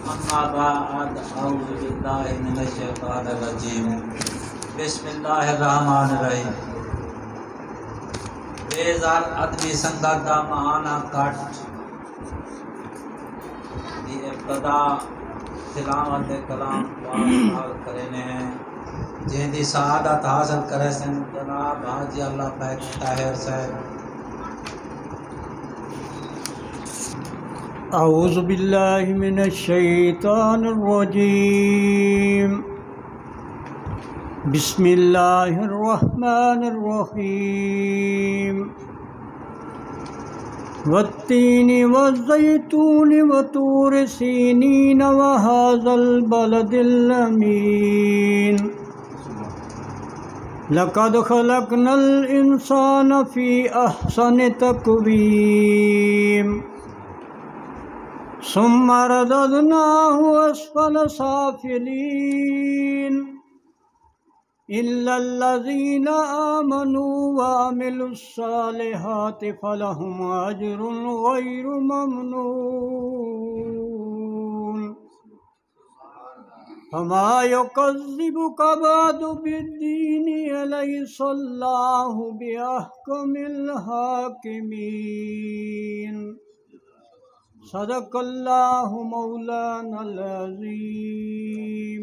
अम्मा बाद अऊज़ु बिल्लाहि मिनश शैतानिर रजीम बिस्मिल्लाहिर रहमानिर रहीम। बेजार अदबी संगत दा महाना कट दी इब्तदा तिलावत कलाम पाक करने हैं जिंदी सआदत हासिल करे सन जनाब हाजी अल्लाह पाक ताहिर साहब। अऊज़ु बिल्लाहि मिनश शैतानिर रजीम बिस्मिल्लाहिर रहमानिर रहीम। वत्तीनि वज़्ज़ैतूनि वतूरि सीनीन वहाज़ल बलदिल अमीन। लक़द ख़लक़नल इंसान फ़ी अहसनि तक़वीम सुम्मा रददनाहु अस्फ़ल साफ़िलीन इल्लल्लज़ीना आमनू व अमिलुस्सालिहाति फ़लहुम अज्रुन ग़ैरु ममनून। फमा युकज़्ज़िबुक बअदु बिद्दीन अलैहिस्सलाहु बिअहकमिल हाकिमीन। सदक़ल्लाहु मौलानल अज़ीम।